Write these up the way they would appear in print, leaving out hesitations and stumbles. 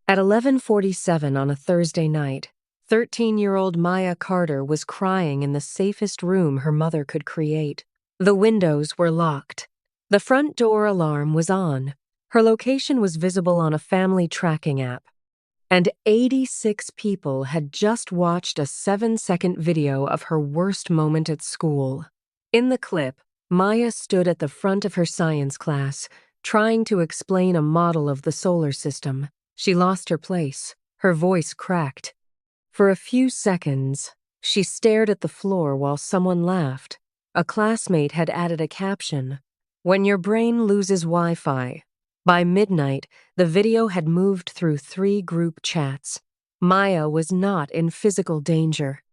At 11:47 on a Thursday night, 13-year-old Maya Carter was crying in the safest room her mother could create. The windows were locked. The front door alarm was on. Her location was visible on a family tracking app. And 86 people had just watched a 7-second video of her worst moment at school. In the clip, Maya stood at the front of her science class, trying to explain a model of the solar system. She lost her place. Her voice cracked. For a few seconds, she stared at the floor while someone laughed. A classmate had added a caption, "When your brain loses Wi-Fi." By midnight, the video had moved through 3 group chats. Maya was not in physical danger.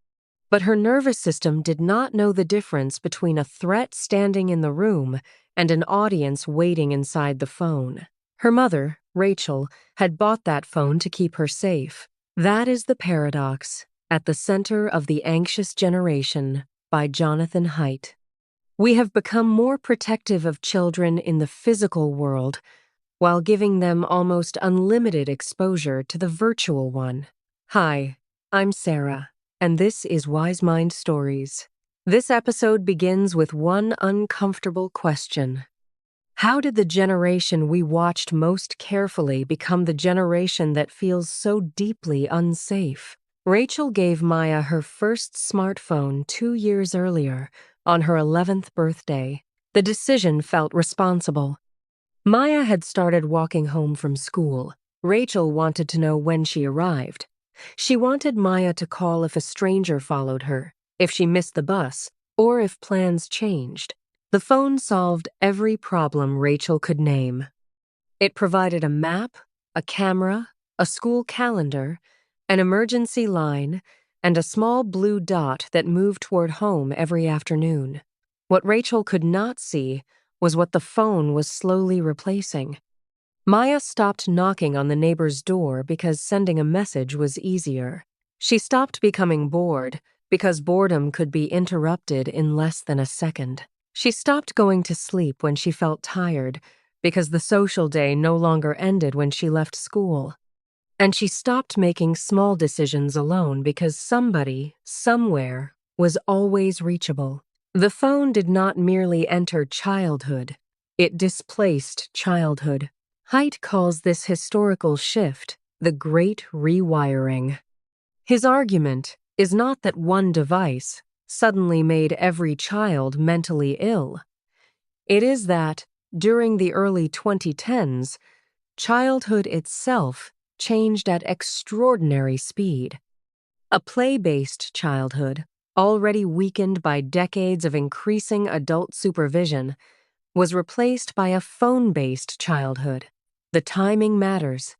But her nervous system did not know the difference between a threat standing in the room and an audience waiting inside the phone. Her mother, Rachel, had bought that phone to keep her safe. That is the paradox at the center of The Anxious Generation by Jonathan Haidt. We have become more protective of children in the physical world while giving them almost unlimited exposure to the virtual one. Hi, I'm Sarah, and this is WiseMind Stories. This episode begins with one uncomfortable question. How did the generation we watched most carefully become the generation that feels so deeply unsafe? Rachel gave Maya her first smartphone 2 years earlier, on her 11th birthday. The decision felt responsible. Maya had started walking home from school. Rachel wanted to know when she arrived. She wanted Maya to call if a stranger followed her, if she missed the bus, or if plans changed. The phone solved every problem Rachel could name. It provided a map, a camera, a school calendar, an emergency line, and a small blue dot that moved toward home every afternoon. What Rachel could not see was what the phone was slowly replacing. Maya stopped knocking on the neighbor's door because sending a message was easier. She stopped becoming bored because boredom could be interrupted in less than a second. She stopped going to sleep when she felt tired because the social day no longer ended when she left school. And she stopped making small decisions alone because somebody, somewhere, was always reachable. The phone did not merely enter childhood, it displaced childhood. Haidt calls this historical shift the Great Rewiring. His argument is not that one device suddenly made every child mentally ill. It is that, during the early 2010s, childhood itself changed at extraordinary speed. A play-based childhood, already weakened by decades of increasing adult supervision, was replaced by a phone-based childhood. The timing matters.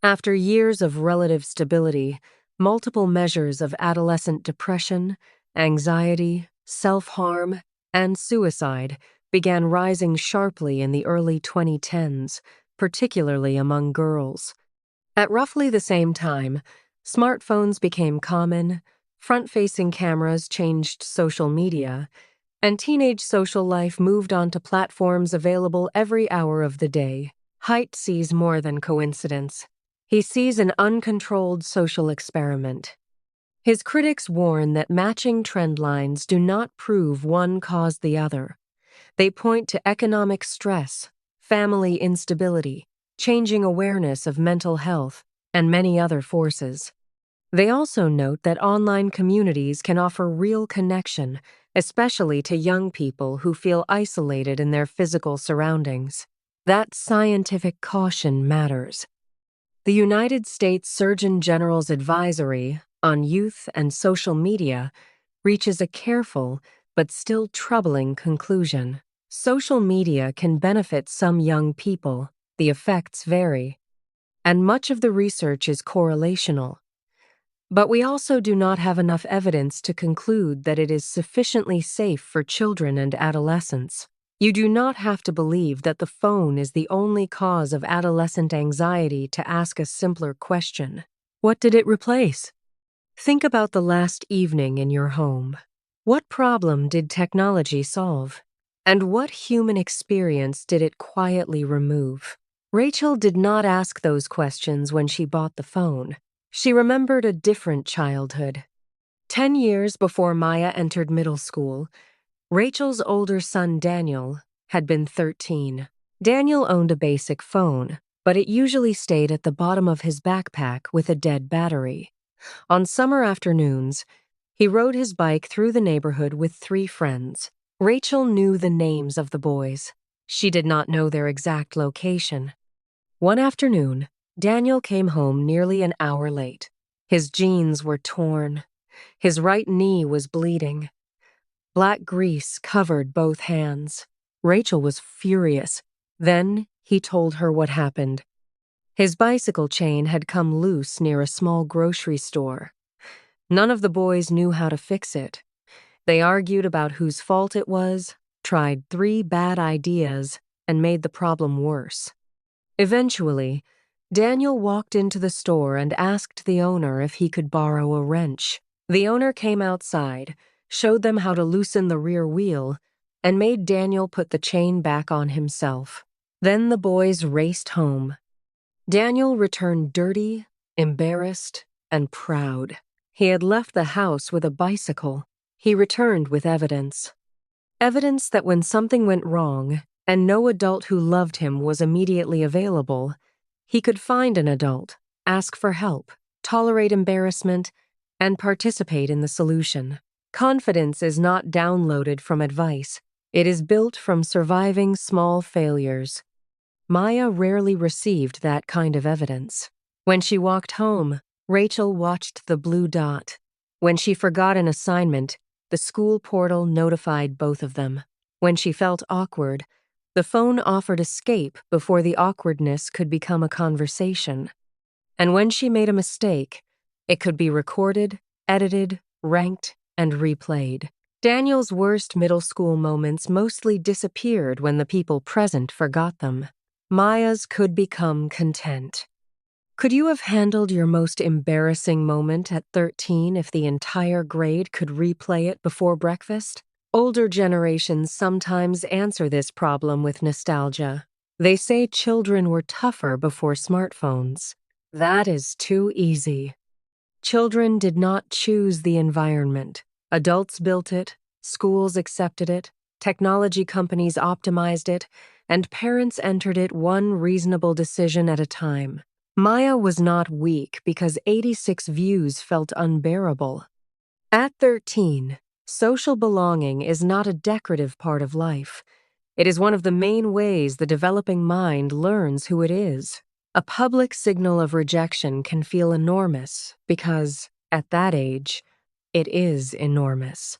After years of relative stability, multiple measures of adolescent depression, anxiety, self-harm, and suicide began rising sharply in the early 2010s, particularly among girls. At roughly the same time, smartphones became common, front-facing cameras changed social media, and teenage social life moved onto platforms available every hour of the day. Haidt sees more than coincidence. He sees an uncontrolled social experiment. His critics warn that matching trend lines do not prove one caused the other. They point to economic stress, family instability, changing awareness of mental health, and many other forces. They also note that online communities can offer real connection, especially to young people who feel isolated in their physical surroundings. That scientific caution matters. The United States Surgeon General's advisory on youth and social media reaches a careful but still troubling conclusion. Social media can benefit some young people. The effects vary. And much of the research is correlational. But we also do not have enough evidence to conclude that it is sufficiently safe for children and adolescents. You do not have to believe that the phone is the only cause of adolescent anxiety to ask a simpler question. What did it replace? Think about the last evening in your home. What problem did technology solve? And what human experience did it quietly remove? Rachel did not ask those questions when she bought the phone. She remembered a different childhood. 10 years before Maya entered middle school, Rachel's older son Daniel had been 13. Daniel owned a basic phone, but it usually stayed at the bottom of his backpack with a dead battery. On summer afternoons, he rode his bike through the neighborhood with 3 friends. Rachel knew the names of the boys. She did not know their exact location. One afternoon, Daniel came home nearly an hour late. His jeans were torn. His right knee was bleeding. Black grease covered both hands. Rachel was furious. Then he told her what happened. His bicycle chain had come loose near a small grocery store. None of the boys knew how to fix it. They argued about whose fault it was, tried 3 bad ideas, and made the problem worse. Eventually, Daniel walked into the store and asked the owner if he could borrow a wrench. The owner came outside, showed them how to loosen the rear wheel, and made Daniel put the chain back on himself. Then the boys raced home. Daniel returned dirty, embarrassed, and proud. He had left the house with a bicycle. He returned with evidence. Evidence that when something went wrong, and no adult who loved him was immediately available, he could find an adult, ask for help, tolerate embarrassment, and participate in the solution. Confidence is not downloaded from advice. It is built from surviving small failures. Maya rarely received that kind of evidence. When she walked home, Rachel watched the blue dot. When she forgot an assignment, the school portal notified both of them. When she felt awkward, the phone offered escape before the awkwardness could become a conversation. And when she made a mistake, it could be recorded, edited, ranked, and replayed. Daniel's worst middle school moments mostly disappeared when the people present forgot them. Maya's could become content. Could you have handled your most embarrassing moment at 13 if the entire grade could replay it before breakfast? Older generations sometimes answer this problem with nostalgia. They say children were tougher before smartphones. That is too easy. Children did not choose the environment. Adults built it, schools accepted it, technology companies optimized it, and parents entered it one reasonable decision at a time. Maya was not weak because 86 views felt unbearable. At 13, social belonging is not a decorative part of life. It is one of the main ways the developing mind learns who it is. A public signal of rejection can feel enormous because, at that age, it is enormous.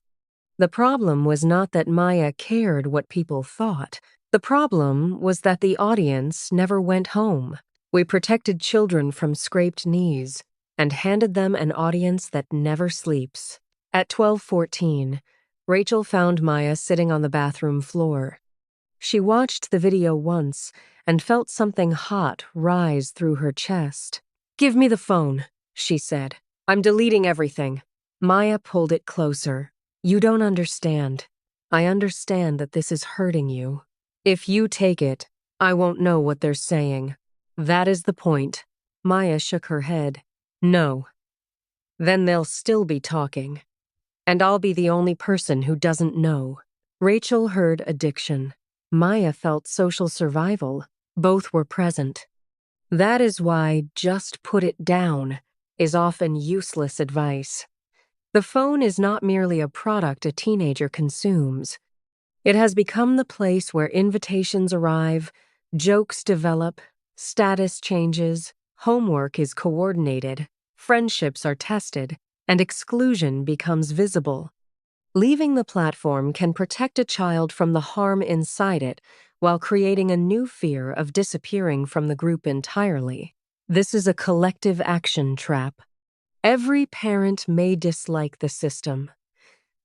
The problem was not that Maya cared what people thought. The problem was that the audience never went home. We protected children from scraped knees and handed them an audience that never sleeps. At 12:14, Rachel found Maya sitting on the bathroom floor. She watched the video once and felt something hot rise through her chest. "Give me the phone," she said. "I'm deleting everything." Maya pulled it closer. "You don't understand. I understand that this is hurting you. If you take it, I won't know what they're saying. That is the point." Maya shook her head. "No. Then they'll still be talking. And I'll be the only person who doesn't know." Rachel heard addiction. Maya felt social survival. Both were present. That is why "just put it down" is often useless advice. The phone is not merely a product a teenager consumes. It has become the place where invitations arrive, jokes develop, status changes, homework is coordinated, friendships are tested, and exclusion becomes visible. Leaving the platform can protect a child from the harm inside it while creating a new fear of disappearing from the group entirely. This is a collective action trap. Every parent may dislike the system,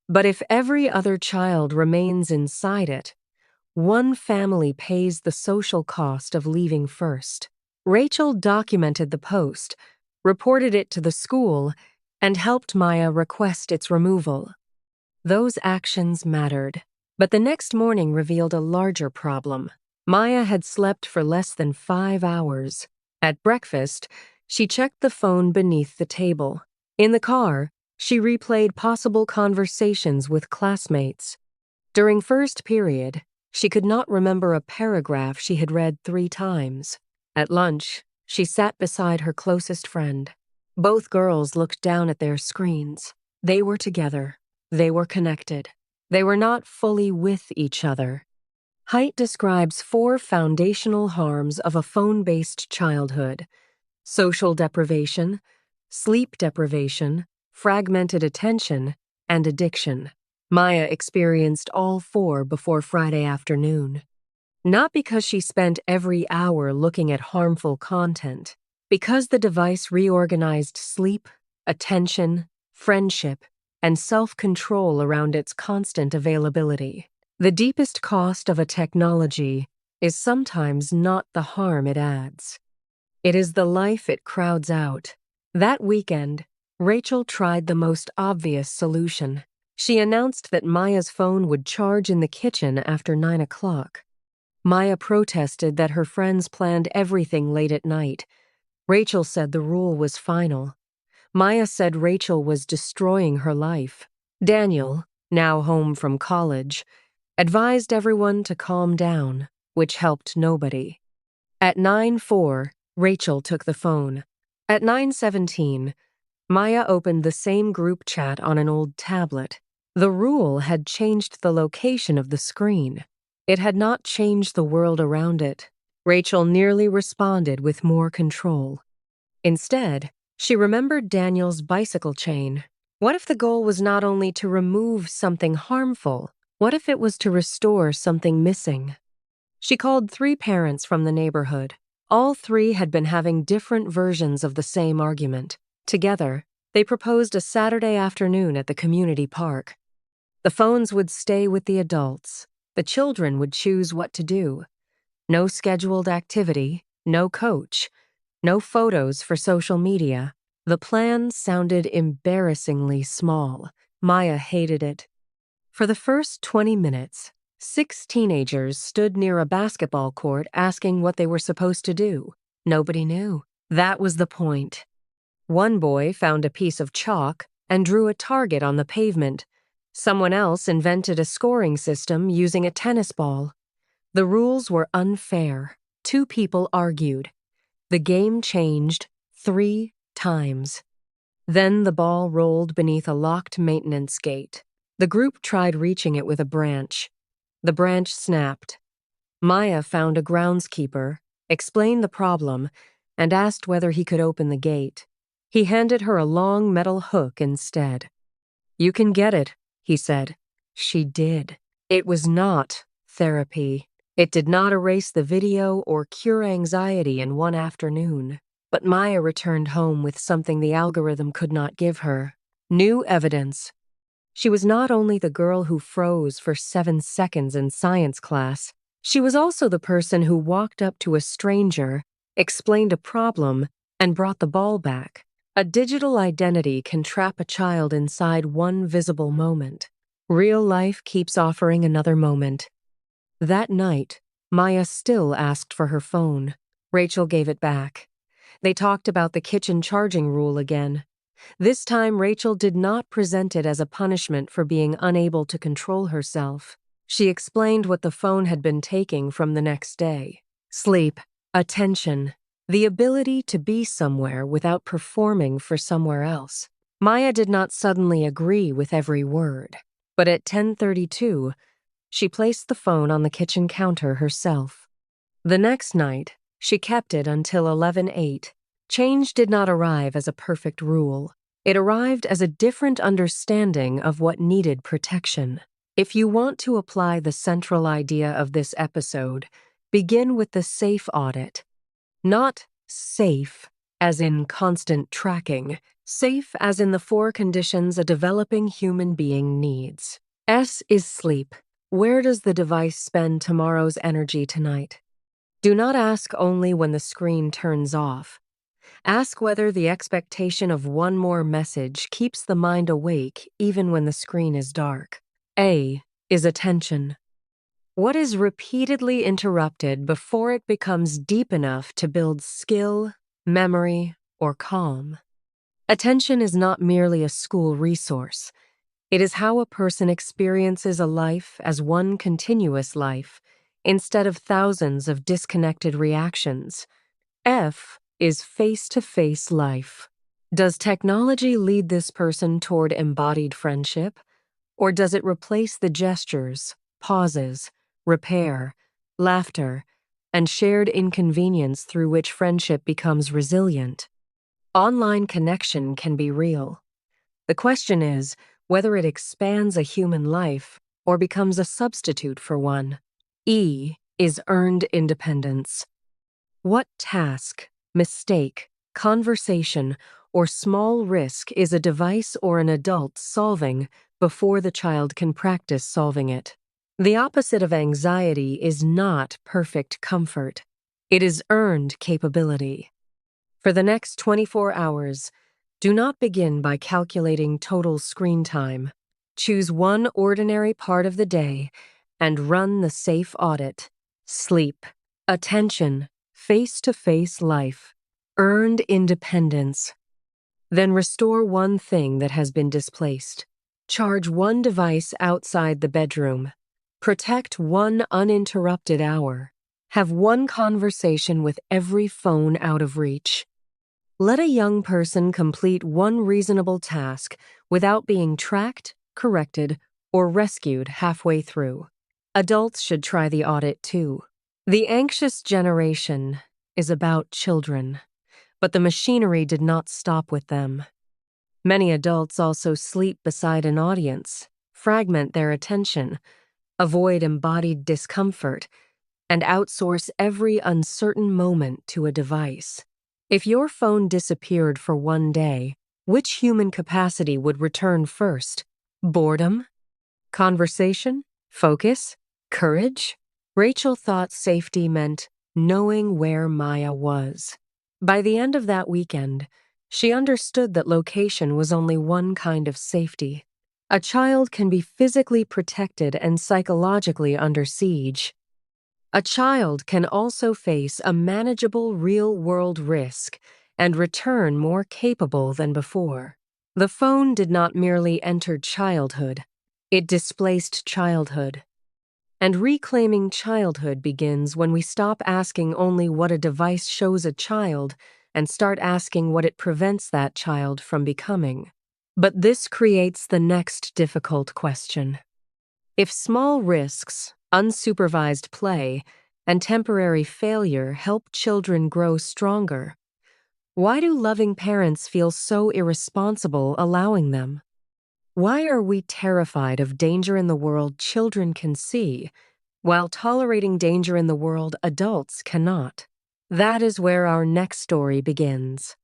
but if every other child remains inside it, one family pays the social cost of leaving first. Rachel documented the post, reported it to the school, and helped Maya request its removal. Those actions mattered, but the next morning revealed a larger problem. Maya had slept for less than 5 hours. At breakfast, she checked the phone beneath the table. In the car, she replayed possible conversations with classmates. During first period, she could not remember a paragraph she had read 3 times. At lunch, she sat beside her closest friend. Both girls looked down at their screens. They were together. They were connected. They were not fully with each other. Haidt describes 4 foundational harms of a phone-based childhood: social deprivation, sleep deprivation, fragmented attention, and addiction. Maya experienced all 4 before Friday afternoon. Not because she spent every hour looking at harmful content, because the device reorganized sleep, attention, friendship, and self-control around its constant availability. The deepest cost of a technology is sometimes not the harm it adds. It is the life it crowds out. That weekend, Rachel tried the most obvious solution. She announced that Maya's phone would charge in the kitchen after 9 o'clock. Maya protested that her friends planned everything late at night. Rachel said the rule was final. Maya said Rachel was destroying her life. Daniel, now home from college, advised everyone to calm down, which helped nobody. At 9:04, Rachel took the phone. At 9:17, Maya opened the same group chat on an old tablet. The rule had changed the location of the screen. It had not changed the world around it. Rachel nearly responded with more control. Instead, she remembered Daniel's bicycle chain. What if the goal was not only to remove something harmful? What if it was to restore something missing? She called 3 parents from the neighborhood. All 3 had been having different versions of the same argument. Together, they proposed a Saturday afternoon at the community park. The phones would stay with the adults. The children would choose what to do. No scheduled activity, no coach, no photos for social media. The plan sounded embarrassingly small. Maya hated it. For the first 20 minutes, 6 teenagers stood near a basketball court asking what they were supposed to do. Nobody knew. That was the point. One boy found a piece of chalk and drew a target on the pavement. Someone else invented a scoring system using a tennis ball. The rules were unfair. 2 people argued. The game changed 3 times. Then the ball rolled beneath a locked maintenance gate. The group tried reaching it with a branch. The branch snapped. Maya found a groundskeeper, explained the problem, and asked whether he could open the gate. He handed her a long metal hook instead. "You can get it," he said. She did. It was not therapy. It did not erase the video or cure anxiety in one afternoon. But Maya returned home with something the algorithm could not give her: new evidence. She was not only the girl who froze for 7 seconds in science class, she was also the person who walked up to a stranger, explained a problem, and brought the ball back. A digital identity can trap a child inside one visible moment. Real life keeps offering another moment. That night, Maya still asked for her phone. Rachel gave it back. They talked about the kitchen charging rule again. This time, Rachel did not present it as a punishment for being unable to control herself. She explained what the phone had been taking from the next day: sleep, attention, the ability to be somewhere without performing for somewhere else. Maya did not suddenly agree with every word, but at 10:32, she placed the phone on the kitchen counter herself. The next night, she kept it until 11:08. Change did not arrive as a perfect rule. It arrived as a different understanding of what needed protection. If you want to apply the central idea of this episode, begin with the SAFE audit. Not safe, as in constant tracking. Safe as in the 4 conditions a developing human being needs. S is sleep. Where does the device spend tomorrow's energy tonight? Do not ask only when the screen turns off. Ask whether the expectation of one more message keeps the mind awake even when the screen is dark. A is attention. What is repeatedly interrupted before it becomes deep enough to build skill, memory, or calm? Attention is not merely a school resource. It is how a person experiences a life as one continuous life, instead of thousands of disconnected reactions. F is face-to-face life. Does technology lead this person toward embodied friendship, or does it replace the gestures, pauses, repair, laughter, and shared inconvenience through which friendship becomes resilient? Online connection can be real. The question is whether it expands a human life or becomes a substitute for one. E is earned independence. What task, mistake, conversation, or small risk is a device or an adult solving before the child can practice solving it? The opposite of anxiety is not perfect comfort. It is earned capability. For the next 24 hours, do not begin by calculating total screen time. Choose one ordinary part of the day and run the SAFE audit. Sleep, attention, face-to-face life, earned independence. Then restore one thing that has been displaced. Charge one device outside the bedroom. Protect one uninterrupted hour. Have one conversation with every phone out of reach. Let a young person complete one reasonable task without being tracked, corrected, or rescued halfway through. Adults should try the audit too. The anxious generation is about children, but the machinery did not stop with them. Many adults also sleep beside an audience, fragment their attention, avoid embodied discomfort, and outsource every uncertain moment to a device. If your phone disappeared for one day, which human capacity would return first? Boredom? Conversation? Focus? Courage? Rachel thought safety meant knowing where Maya was. By the end of that weekend, she understood that location was only one kind of safety. A child can be physically protected and psychologically under siege. A child can also face a manageable real-world risk and return more capable than before. The phone did not merely enter childhood, it displaced childhood. And reclaiming childhood begins when we stop asking only what a device shows a child and start asking what it prevents that child from becoming. But this creates the next difficult question. If small risks, unsupervised play, and temporary failure help children grow stronger, why do loving parents feel so irresponsible allowing them? Why are we terrified of danger in the world children can see, while tolerating danger in the world adults cannot? That is where our next story begins.